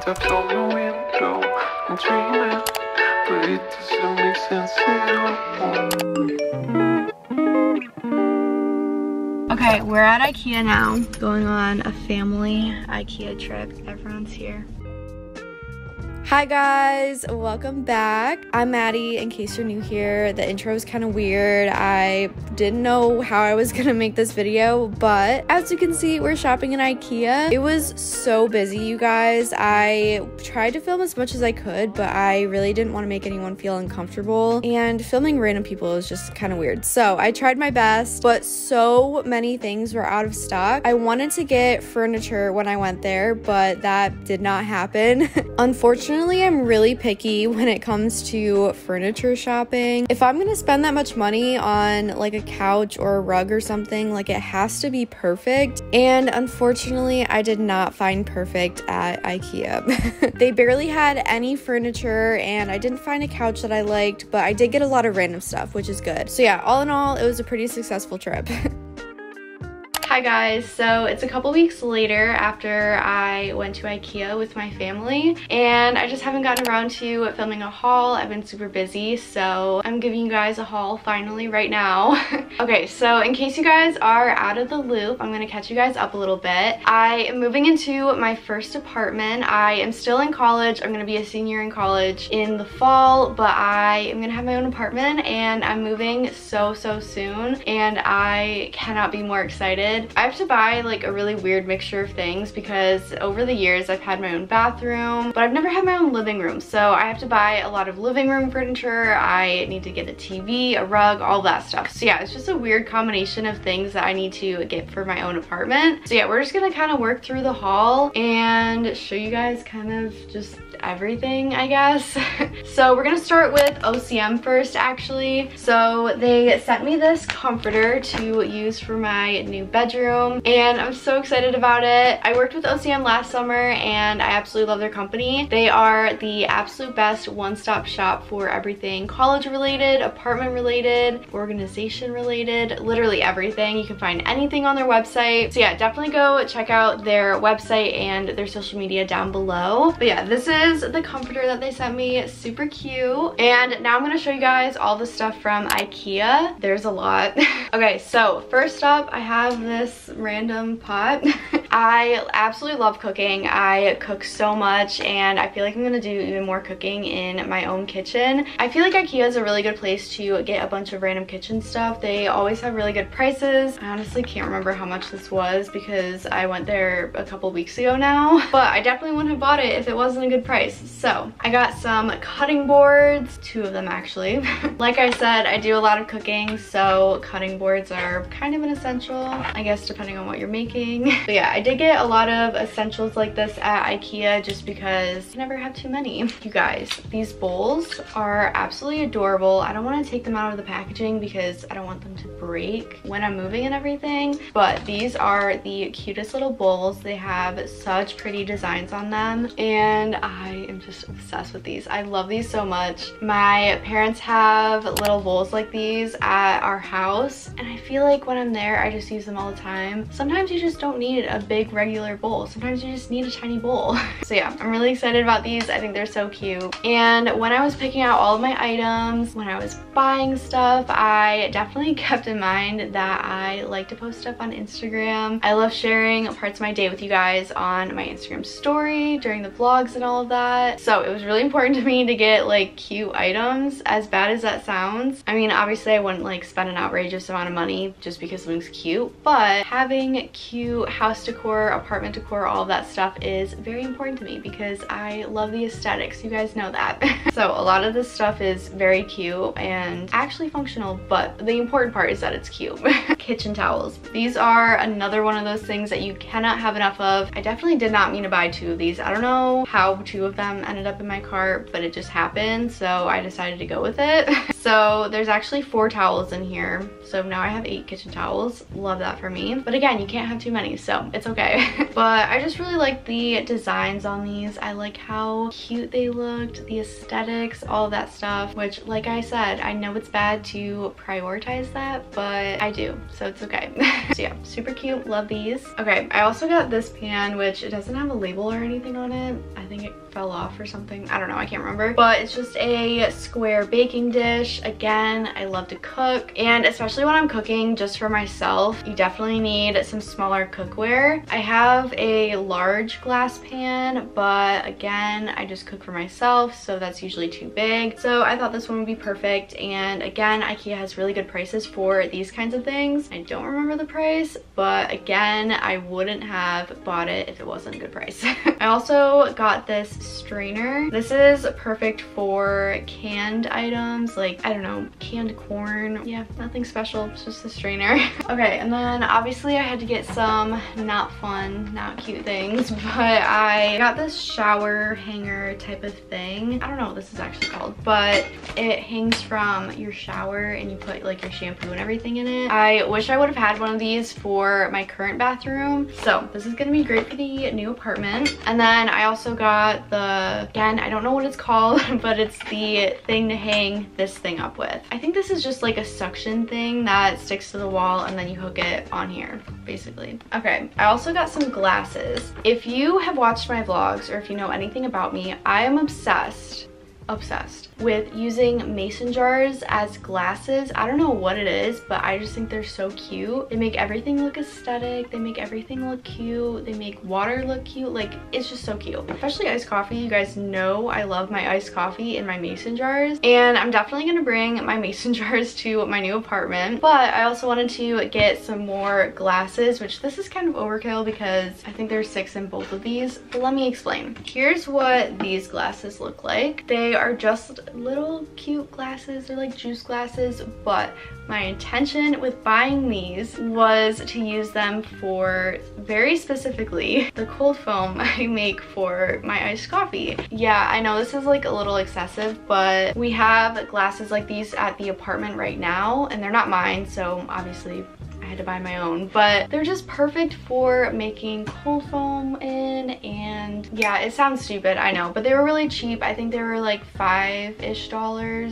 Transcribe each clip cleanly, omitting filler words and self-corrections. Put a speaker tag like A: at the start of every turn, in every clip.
A: steps on the window and dreaming, but it doesn't make sense at all.
B: Okay, we're at IKEA now, going on a family IKEA trip. Everyone's here. Hi guys, welcome back. I'm Maddie, in case you're new here. The intro is kind of weird. I didn't know how I was gonna make this video, but as you can see, we're shopping in IKEA. It was so busy, you guys. I tried to film as much as I could, but I really didn't want to make anyone feel uncomfortable, and filming random people is just kind of weird. So I tried my best, but so many things were out of stock. I wanted to get furniture when I went there, but that did not happen. Unfortunately, I'm really picky when it comes to furniture shopping. If I'm gonna spend that much money on like a couch or a rug or something, like it has to be perfect. And unfortunately, I did not find perfect at IKEA. They barely had any furniture, and I didn't find a couch that I liked, but I did get a lot of random stuff, which is good. So yeah, all in all, it was a pretty successful trip. Hi guys, so it's a couple weeks later after I went to IKEA with my family, and I just haven't gotten around to filming a haul. I've been super busy, so I'm giving you guys a haul finally right now. Okay, so in case you guys are out of the loop, I'm gonna catch you guys up a little bit. I am moving into my first apartment. I am still in college. I'm gonna be a senior in college in the fall, but I am gonna have my own apartment, and I'm moving so soon, and I cannot be more excited. I have to buy like a really weird mixture of things because over the years I've had my own bathroom, but I've never had my own living room. So I have to buy a lot of living room furniture. I need to get a TV, a rug, all that stuff. So yeah, it's just a weird combination of things that I need to get for my own apartment. So yeah, we're just gonna kind of work through the haul and show you guys kind of just everything, I guess. So we're gonna start with OCM first, actually. So they sent me this comforter to use for my new bedroom, and I'm so excited about it. I worked with OCM last summer, and I absolutely love their company. They are the absolute best one-stop shop for everything college related, apartment related, organization related, literally everything. You can find anything on their website. So yeah, definitely go check out their website and their social media down below. But yeah, this is the comforter that they sent me. Super cute. And now I'm gonna show you guys all the stuff from IKEA. There's a lot. Okay, so first up, I have this random pot. I absolutely love cooking. I cook so much, and I feel like I'm gonna do even more cooking in my own kitchen. I feel like IKEA is a really good place to get a bunch of random kitchen stuff. They always have really good prices. I honestly can't remember how much this was because I went there a couple weeks ago now, but I definitely wouldn't have bought it if it wasn't a good price. So I got some cutting boards, 2 of them actually. Like I said, I do a lot of cooking, so cutting boards are kind of an essential, I guess, depending on what you're making. But yeah, I did get a lot of essentials like this at IKEA just because you never have too many. You guys, these bowls are absolutely adorable. I don't want to take them out of the packaging because I don't want them to break when I'm moving and everything, but these are the cutest little bowls. They have such pretty designs on them, and I am just obsessed with these. I love these so much. My parents have little bowls like these at our house, and I feel like when I'm there, I just use them all the time. Sometimes you just don't need a big regular bowl. Sometimes you just need a tiny bowl. So yeah, I'm really excited about these. I think they're so cute. And when I was picking out all of my items, when I was buying stuff, I definitely kept in mind that I like to post stuff on Instagram. I love sharing parts of my day with you guys on my Instagram story during the vlogs and all of that. So it was really important to me to get like cute items, as bad as that sounds. I mean, obviously I wouldn't like spend an outrageous amount of money just because something's cute, but having cute house decor, apartment decor, all of that stuff is very important to me because I love the aesthetics. You guys know that. So a lot of this stuff is very cute and actually functional, but the important part is that it's cute. Kitchen towels. These are another one of those things that you cannot have enough of. I definitely did not mean to buy 2 of these. I don't know how 2 of them ended up in my cart, but it just happened, so I decided to go with it. So there's actually 4 towels in here, so now I have 8 kitchen towels. Love that for me, but again, you can't have too many, so it's okay. But I just really like the designs on these. I like how cute they looked, the aesthetics, all of that stuff, which, like I said, I know it's bad to prioritize that, but I do, so it's okay. So yeah, super cute. Love these. Okay, I also got this pan, which it doesn't have a label or anything on it. I think it fell off or something. I don't know, I can't remember. But it's just a square baking dish. Again, I love to cook, and especially when I'm cooking just for myself, you definitely need some smaller cookware. I have a large glass pan, but again, I just cook for myself, so that's usually too big. So I thought this one would be perfect, and again, IKEA has really good prices for these kinds of things. I don't remember the price, but again, I wouldn't have bought it if it wasn't a good price. I also got this strainer. This is perfect for canned items, like, I don't know, canned corn. Yeah, nothing special, it's just a strainer. Okay, and then obviously I had to get some not fun, not cute things, but I got this shower hanger type of thing. I don't know what this is actually called, but it hangs from your shower and you put like your shampoo and everything in it. I wish I would have had one of these for my current bathroom, so this is gonna be great for the new apartment. And then I also got the, again, I don't know what it's called, but it's the thing to hang this thing up with. I think this is just like a suction thing that sticks to the wall and then you hook it on here, basically. Okay, I also got some glasses. If you have watched my vlogs or if you know anything about me, I am obsessed with using mason jars as glasses. I don't know what it is, but I just think they're so cute. They make everything look aesthetic. They make everything look cute. They make water look cute. Like, it's just so cute. Especially iced coffee. You guys know I love my iced coffee in my mason jars. And I'm definitely gonna bring my mason jars to my new apartment. But I also wanted to get some more glasses, which this is kind of overkill because I think there's 6 in both of these. But let me explain. Here's what these glasses look like. They are just little cute glasses. They're like juice glasses, but my intention with buying these was to use them for, very specifically, the cold foam I make for my iced coffee. Yeah, I know this is like a little excessive, but we have glasses like these at the apartment right now, and they're not mine, so obviously I had to buy my own, but they're just perfect for making cold foam in. And yeah, it sounds stupid, I know, but they were really cheap. I think they were like $5-ish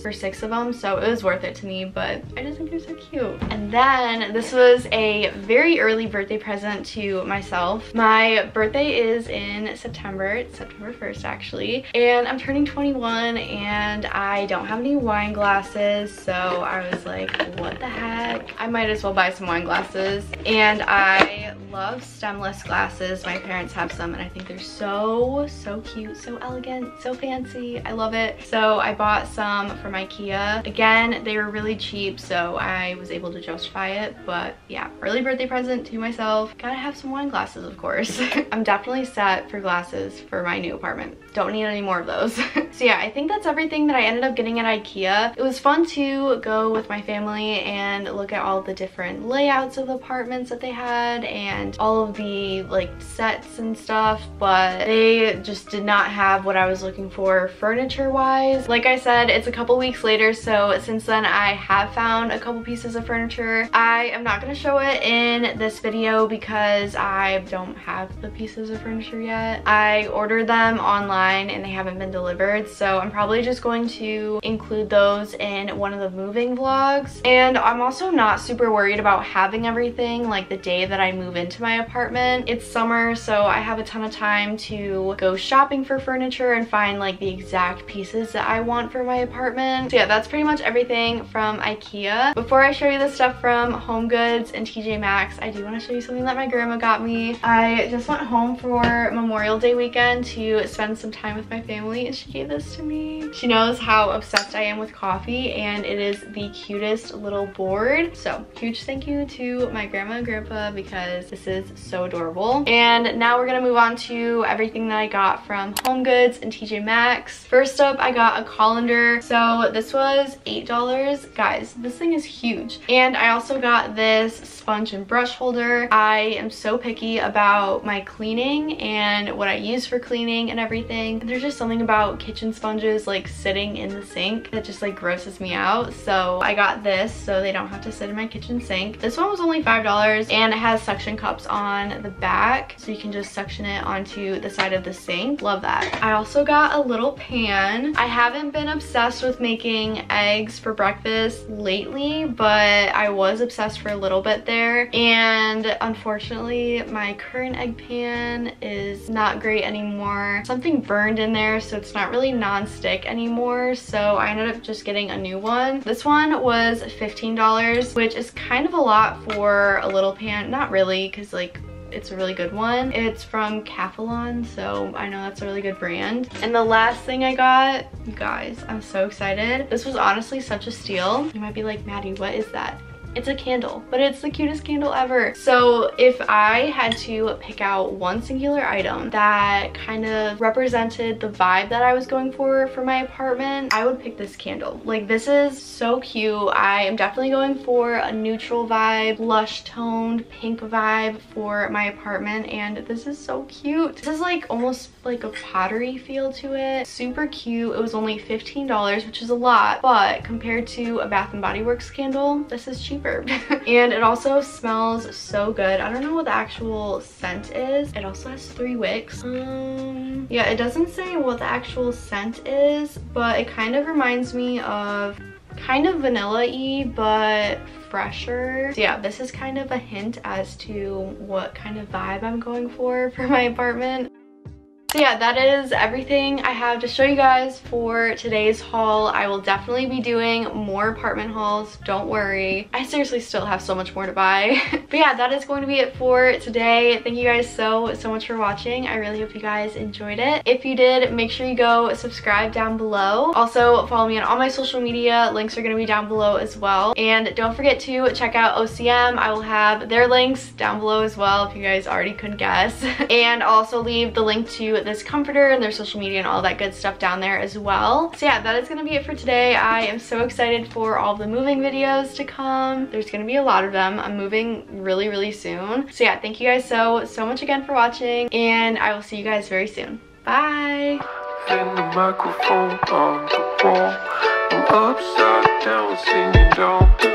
B: for 6 of them, so it was worth it to me. But I just think they're so cute. And then this was a very early birthday present to myself. My birthday is in September. It's September 1st actually, and I'm turning 21 and I don't have any wine glasses, so I was like, what the heck, I might as well buy some wine glasses. And I love stemless glasses. My parents have some and I think they're so cute, so elegant, so fancy. I love it. So I bought some from IKEA. Again, they were really cheap, so I was able to justify it. But yeah, early birthday present to myself. Gotta have some wine glasses, of course. I'm definitely set for glasses for my new apartment. Don't need any more of those. So yeah, I think that's everything that I ended up getting at IKEA. It was fun to go with my family and look at all the different layouts of the apartments that they had and all of the like sets and stuff, but they just did not have what I was looking for furniture wise. Like I said, it's a couple weeks later, so since then I have found a couple pieces of furniture. I am not going to show it in this video because I don't have the pieces of furniture yet. I ordered them online and they haven't been delivered, so I'm probably just going to include those in one of the moving vlogs. And I'm also not super worried about having everything like the day that I move into my apartment. It's summer, so I have a ton of time to go shopping for furniture and find like the exact pieces that I want for my apartment. So yeah, that's pretty much everything from IKEA. Before I show you the stuff from Home Goods and TJ Maxx, I do want to show you something that my grandma got me. I just went home for Memorial Day weekend to spend some time with my family and she gave this to me. She knows how obsessed I am with coffee and it is the cutest little board. So huge thank you to my grandma and grandpa because this is so adorable. And now we're gonna move on to everything that I got from Home Goods and TJ Maxx. First up, I got a colander. So this was $8. Guys, this thing is huge. And I also got this sponge and brush holder. I am so picky about my cleaning and what I use for cleaning and everything. There's just something about kitchen sponges like sitting in the sink that just like grosses me out. So I got this so they don't have to sit in my kitchen sink. This one was only $5, and it has suction cups on the back, so you can just suction it onto the side of the sink. Love that. I also got a little pan. I haven't been obsessed with making eggs for breakfast lately, but I was obsessed for a little bit there, and unfortunately my current egg pan is not great anymore. Something burned in there, so it's not really non-stick anymore, so I ended up just getting a new one. This one was $15, which is kind of a lot for a little pan. Not really, because like it's a really good one. It's from Calphalon, so I know that's a really good brand. And the last thing I got, you guys, I'm so excited. This was honestly such a steal. You might be like, Maddie, what is that? It's a candle, but it's the cutest candle ever. So if I had to pick out one singular item that kind of represented the vibe that I was going for my apartment, I would pick this candle. Like, this is so cute. I am definitely going for a neutral vibe, lush toned pink vibe for my apartment, and this is so cute. This is like almost like a pottery feel to it. Super cute. It was only $15, which is a lot, but compared to a Bath & Body Works candle, this is cheap. And it also smells so good. I don't know what the actual scent is. It also has 3 wicks. Yeah, it doesn't say what the actual scent is, but it kind of reminds me of kind of vanilla-y, but fresher. So yeah, this is kind of a hint as to what kind of vibe I'm going for my apartment. So yeah, that is everything I have to show you guys for today's haul. I will definitely be doing more apartment hauls, don't worry. I seriously still have so much more to buy. But yeah, that is going to be it for today. Thank you guys so much for watching. I really hope you guys enjoyed it. If you did, make sure you go subscribe down below. Also, follow me on all my social media. Links are going to be down below as well. And don't forget to check out OCM. I will have their links down below as well if you guys already couldn't guess. And I'll also leave the link to this comforter and their social media and all that good stuff down there as well. So yeah, that is gonna be it for today. I am so excited for all the moving videos to come. There's gonna be a lot of them. I'm moving really soon. So yeah, thank you guys so much again for watching, and I will see you guys very soon. Bye.
A: Then the microphone on the wall. I'm upside down singing down.